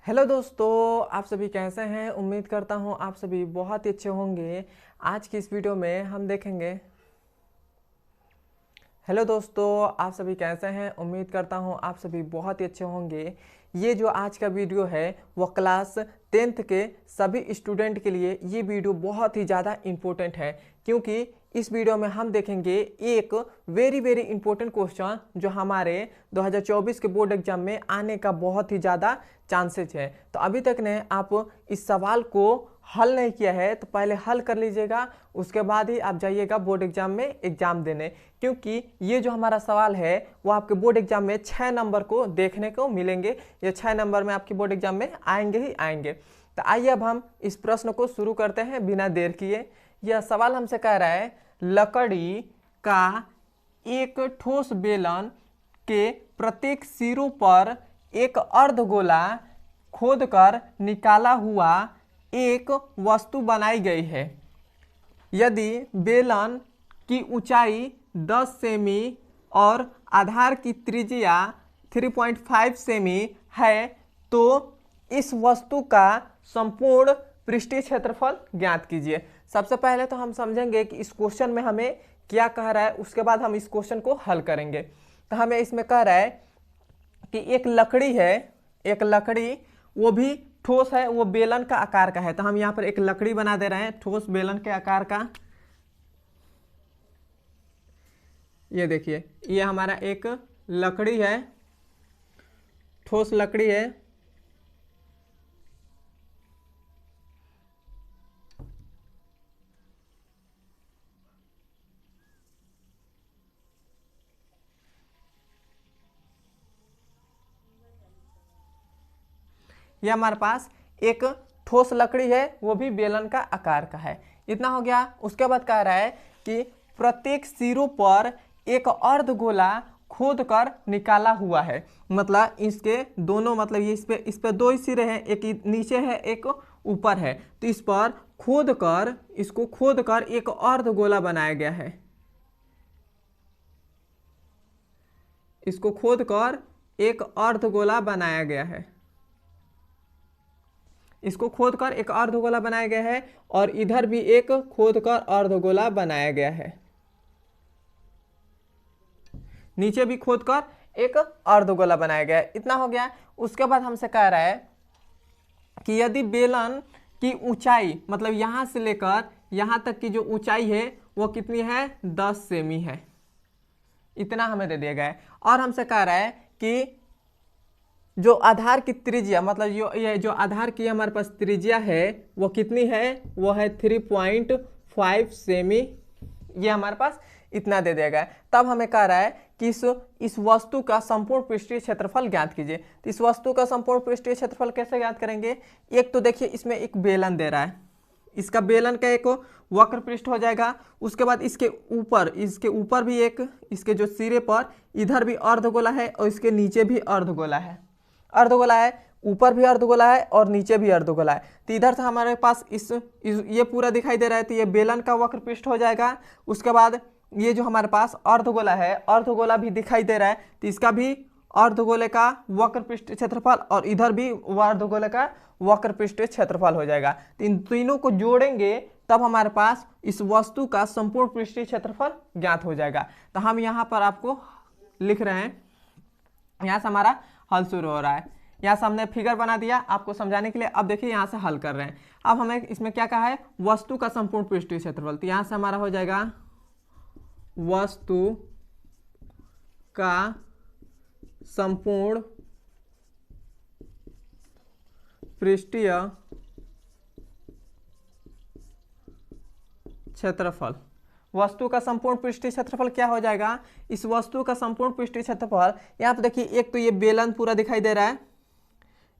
Hello दोस्तों, आप सभी कैसे हैं। उम्मीद करता हूं आप सभी बहुत ही अच्छे होंगे। आज की इस वीडियो में हम देखेंगे। हेलो दोस्तों, आप सभी कैसे हैं। उम्मीद करता हूं आप सभी बहुत ही अच्छे होंगे। ये जो आज का वीडियो है वो क्लास 10th के सभी स्टूडेंट के लिए ये वीडियो बहुत ही ज़्यादा इम्पोर्टेंट है, क्योंकि इस वीडियो में हम देखेंगे एक वेरी वेरी इंपॉर्टेंट क्वेश्चन जो हमारे 2024 के बोर्ड एग्जाम में आने का बहुत ही ज़्यादा चांसेस है। तो अभी तक ने आप इस सवाल को हल नहीं किया है तो पहले हल कर लीजिएगा, उसके बाद ही आप जाइएगा बोर्ड एग्जाम में एग्जाम देने, क्योंकि ये जो हमारा सवाल है वो आपके बोर्ड एग्जाम में 6 नंबर को देखने को मिलेंगे। ये 6 नंबर में आपके बोर्ड एग्जाम में आएंगे ही आएंगे। तो आइए अब हम इस प्रश्न को शुरू करते हैं बिना देर किए। यह सवाल हमसे कह रहा है, लकड़ी का एक ठोस बेलन के प्रत्येक सिरों पर एक अर्धगोला खोदकर निकाला हुआ एक वस्तु बनाई गई है। यदि बेलन की ऊंचाई 10 सेमी और आधार की त्रिज्या 3.5 सेमी है तो इस वस्तु का संपूर्ण पृष्ठीय क्षेत्रफल ज्ञात कीजिए। सबसे पहले तो हम समझेंगे कि इस क्वेश्चन में हमें क्या कह रहा है, उसके बाद हम इस क्वेश्चन को हल करेंगे। तो हमें इसमें कह रहा है कि एक लकड़ी है, एक लकड़ी वो भी ठोस है, वो बेलन का आकार का है। तो हम यहाँ पर एक लकड़ी बना दे रहे हैं ठोस बेलन के आकार का। ये देखिए, ये हमारा एक लकड़ी है, ठोस लकड़ी है। यह हमारे पास एक ठोस लकड़ी है, वो भी बेलन का आकार का है। इतना हो गया। उसके बाद कह रहा है कि प्रत्येक सिरों पर एक अर्धगोला खोद कर निकाला हुआ है। मतलब इसके दोनों, मतलब ये इस पे दो ही सिरे हैं, एक नीचे है एक ऊपर है। तो इस पर खोद कर, इसको खोद कर एक अर्धगोला बनाया गया है। इसको खोद कर एक अर्धगोला बनाया गया है। इसको खोदकर एक अर्धगोला बनाया गया है और इधर भी एक खोदकर अर्धगोला बनाया गया है। नीचे भी खोदकर एक अर्धगोला बनाया गया है। इतना हो गया। उसके बाद हमसे कह रहा है कि यदि बेलन की ऊंचाई, मतलब यहां से लेकर यहां तक की जो ऊंचाई है वो कितनी है, 10 सेमी है। इतना हमें दे दिया गया है। और हमसे कह रहा है कि जो आधार की त्रिज्या, मतलब ये जो आधार की हमारे पास त्रिज्या है वो कितनी है, वो है 3.5 सेमी। ये हमारे पास इतना दे दिया गया है। तब हमें कह रहा है कि इस वस्तु का संपूर्ण पृष्ठीय क्षेत्रफल ज्ञात कीजिए। तो इस वस्तु का संपूर्ण पृष्ठीय क्षेत्रफल कैसे ज्ञात करेंगे। एक तो देखिए, इसमें एक बेलन दे रहा है, इसका बेलन का एक वक्र पृष्ठ हो जाएगा। उसके बाद इसके ऊपर भी एक, इसके जो सिरे पर इधर भी अर्धगोला है और इसके नीचे भी अर्धगोला है। अर्धगोला है, ऊपर भी अर्धगोला है और नीचे भी अर्धगोला है। तो इधर से हमारे पास ये पूरा दिखाई दे रहा है, तो ये बेलन का वक्र पृष्ठ हो जाएगा। उसके बाद ये जो हमारे पास अर्धगोला है, अर्धगोला भी दिखाई दे रहा है, तो इसका भी अर्धगोले का वक्र पृष्ठ क्षेत्रफल और इधर भी अर्धगोले का वक्र पृष्ठ क्षेत्रफल हो जाएगा। तो इन तीनों को जोड़ेंगे तब हमारे पास इस वस्तु का संपूर्ण पृष्ठीय क्षेत्रफल ज्ञात हो जाएगा। तो हम यहाँ पर आपको लिख रहे हैं, यहाँ से हमारा हल शुरू हो रहा है। यहाँ से हमने फिगर बना दिया आपको समझाने के लिए। अब देखिए यहाँ से हल कर रहे हैं। अब हमें इसमें क्या कहा है, वस्तु का संपूर्ण पृष्ठीय क्षेत्रफल। तो यहाँ से हमारा हो जाएगा वस्तु का संपूर्ण पृष्ठीय क्षेत्रफल। वस्तु का संपूर्ण पृष्ठीय क्षेत्रफल क्या हो जाएगा, इस वस्तु का संपूर्ण पृष्ठीय क्षेत्रफल, यहाँ पे देखिए एक तो ये बेलन पूरा दिखाई दे रहा है,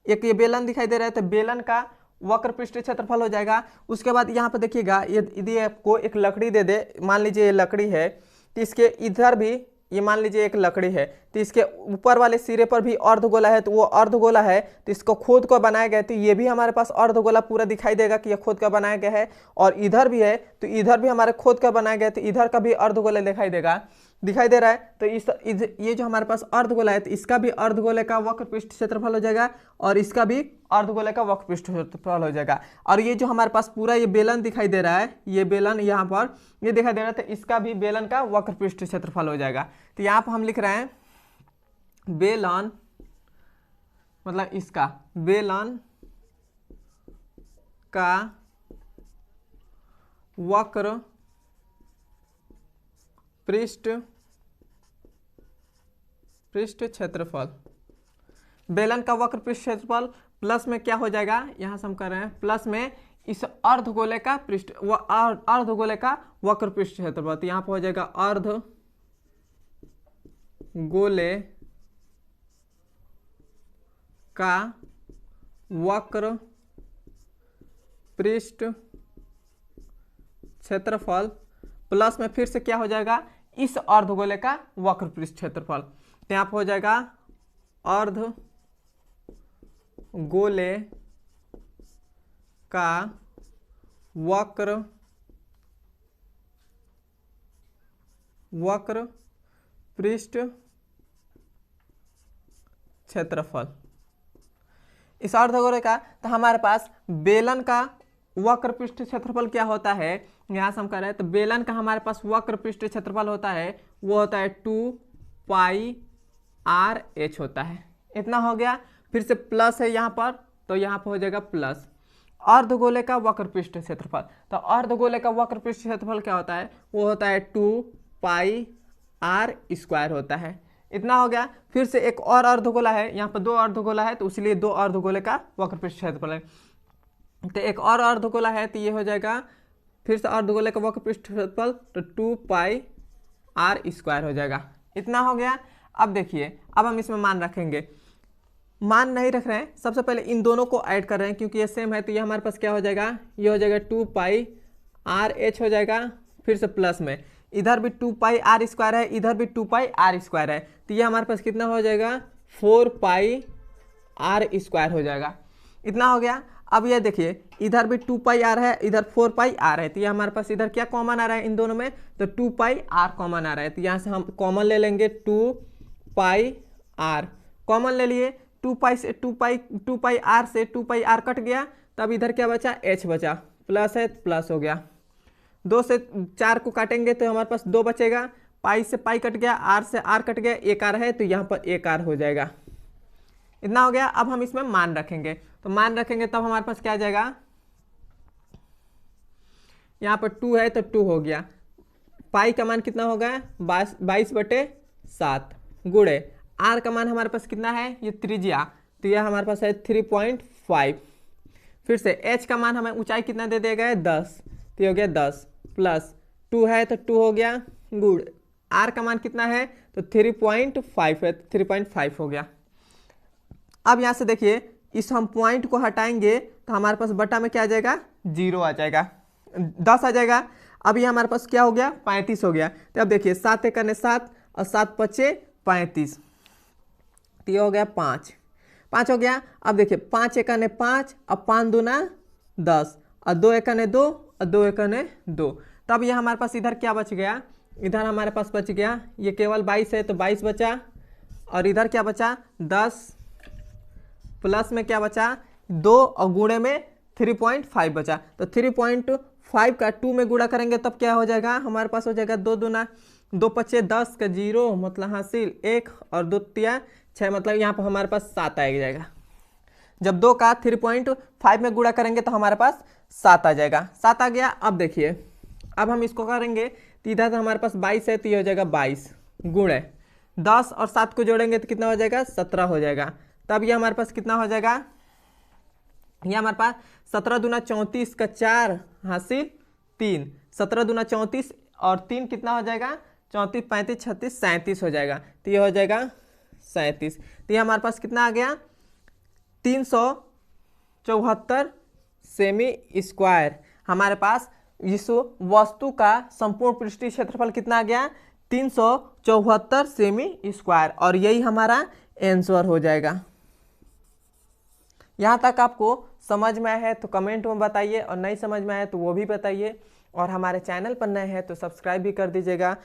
एक ये बेलन दिखाई दे रहा है, तो बेलन का वक्र पृष्ठीय क्षेत्रफल हो जाएगा। उसके बाद यहाँ पे देखिएगा, यदि आपको एक लकड़ी दे दे, मान लीजिए ये लकड़ी है, तो इसके इधर भी ये मान लीजिए एक लकड़ी है, तो इसके ऊपर वाले सिरे पर भी अर्धगोला है, तो वो अर्धगोला है, तो इसको खोद कर बनाया गया है। तो ये भी हमारे पास अर्धगोला पूरा दिखाई देगा कि ये खोद कर बनाया गया है। और इधर भी है, तो इधर भी हमारे खोद कर बनाया गया है, तो इधर का भी अर्धगोला दिखाई देगा। दिखाई दे रहा है। तो ये जो हमारे पास अर्धगोला है तो इसका भी अर्धगोले का वक्र पृष्ठ क्षेत्रफल हो जाएगा और इसका भी अर्धगोले का वक्र पृष्ठ क्षेत्रफल हो जाएगा। और ये जो हमारे पास पूरा ये बेलन दिखाई दे रहा है, ये बेलन यहाँ पर ये दिखाई दे रहा है, तो इसका भी बेलन का वक्र पृष्ठ क्षेत्रफल हो जाएगा। तो यहाँ पर हम लिख रहे हैं बेलन, मतलब इसका बेलन का वक्र पृष्ठ क्षेत्रफल, बेलन का वक्र पृष्ठ क्षेत्रफल प्लस में क्या हो जाएगा, यहां से हम कर रहे हैं प्लस में इस अर्धगोले का अर्धगोले का वक्र पृष्ठ क्षेत्रफल। तो यहां पर हो जाएगा अर्धगोले का वक्र पृष्ठ क्षेत्रफल प्लस में फिर से क्या हो जाएगा, इस अर्धगोले का वक्र पृष्ठ क्षेत्रफल। तो यहाँ पर हो जाएगा अर्धगोले का वक्र पृष्ठ क्षेत्रफल, इस अर्धगोले का। तो हमारे पास बेलन का वक्र पृष्ठ क्षेत्रफल क्या होता है, यहाँ से हम कह रहे हैं तो बेलन का हमारे पास वक्र पृष्ठ क्षेत्रफल होता है, वो होता है 2πr/h होता है। इतना हो गया। फिर से प्लस है यहाँ पर, तो यहाँ पर हो जाएगा प्लस अर्धगोले का वक्र पृष्ठ क्षेत्रफल। तो अर्धगोले का वक्र पृष्ठ क्षेत्रफल क्या होता है, वो होता है 2πr² होता है। इतना हो गया। फिर से एक और अर्धगोला है, यहाँ पर 2 अर्धगोला है तो इसलिए 2 अर्धगोले का वक्र पृष्ठ क्षेत्रफल है। तो एक और अर्धगोला है तो ये हो जाएगा फिर से अर्धगोले का वक्र पृष्ठ क्षेत्रफल, तो 2πr² हो जाएगा। इतना हो गया। अब देखिए, अब हम इसमें मान रखेंगे, मान नहीं रख रहे हैं, सबसे पहले इन दोनों को ऐड कर रहे हैं क्योंकि ये सेम है। तो ये हमारे पास क्या हो जाएगा, ये हो जाएगा 2πrh हो जाएगा। फिर से प्लस में इधर भी 2πr² है, इधर भी 2πr² है, तो ये हमारे पास कितना हो जाएगा 4πr² हो जाएगा। इतना हो गया। अब ये देखिए, इधर भी 2πr है, इधर 4πr है, तो ये हमारे पास इधर क्या कॉमन आ रहा है इन दोनों में, तो 2πr कॉमन आ रहा है। तो यहाँ से हम कॉमन ले लेंगे, 2πr कॉमन ले लिए। 2πr से 2πr कट गया, तब इधर क्या बचा, h बचा, प्लस है प्लस हो गया। 2 से 4 को काटेंगे तो हमारे पास 2 बचेगा, पाई से पाई कट गया, r से r कट गया, 1r है तो यहाँ पर 1r हो जाएगा। इतना हो गया। अब हम इसमें मान रखेंगे, तो मान रखेंगे तब हमारे पास क्या आ जाएगा, यहाँ पर 2 है तो 2 हो गया, पाई का मान कितना होगा 22/7 गुणे r का मान हमारे पास कितना है, ये त्रिज्या, तो यह हमारे पास है 3.5। फिर से h का मान हमें ऊंचाई कितना दे दिया गया है 10, तो ये हो गया 10 प्लस 2 है तो 2 हो गया, गुण r का मान कितना है तो 3.5 है, 3.5 हो गया। अब यहाँ से देखिए, इस हम पॉइंट को हटाएंगे तो हमारे पास बटा में क्या आ जाएगा, 0 आ जाएगा, 10 आ जाएगा। अब ये हमारे पास क्या हो गया, 35 हो गया। तो अब देखिए 7 एकने 7 और 7 पचे 35, तो ये हो गया 5 हो गया। अब देखिए 5 एकने 5 और 5 दूना 10 और 2 एकने 2 और 2 एकने 2, तब ये हमारे पास इधर क्या बच गया, इधर हमारे पास बच गया, ये केवल 22 है तो 22 बचा, और इधर क्या बचा 10 प्लस में क्या बचा 2 और गुणे में 3.5 बचा। तो 3.5 का 2 में गुणा करेंगे तब क्या हो जाएगा, हमारे पास हो जाएगा 2 दूना 2 पचे 10 का 0 मतलब हासिल 1 और 2 तिया 6, मतलब यहाँ पर हमारे पास 7 आ जाएगा। जब 2 का 3.5 में गुणा करेंगे तो हमारे पास 7 आ जाएगा, 7 आ गया। अब देखिए, अब हम इसको करेंगे तो इधर तो हमारे पास 22 है तो ये हो जाएगा 22 गुणे 10 और 7 को जोड़ेंगे तो कितना हो जाएगा 17 हो जाएगा। तब ये हमारे पास कितना हो जाएगा, ये हमारे पास 17 दूना 34 का 4 हासिल 3, 17 दूना 34 और 3 कितना हो जाएगा 34 35 36 37 हो जाएगा, तो ये हो जाएगा 37। तो ये हमारे पास कितना आ गया 374 सेमी स्क्वायर। हमारे पास इस वस्तु का संपूर्ण पृष्ठीय क्षेत्रफल कितना आ गया 374 सेमी स्क्वायर, और यही हमारा आंसर हो जाएगा। यहाँ तक आपको समझ में आया है तो कमेंट में बताइए, और नहीं समझ में आया तो वो भी बताइए, और हमारे चैनल पर नए हैं तो सब्सक्राइब भी कर दीजिएगा।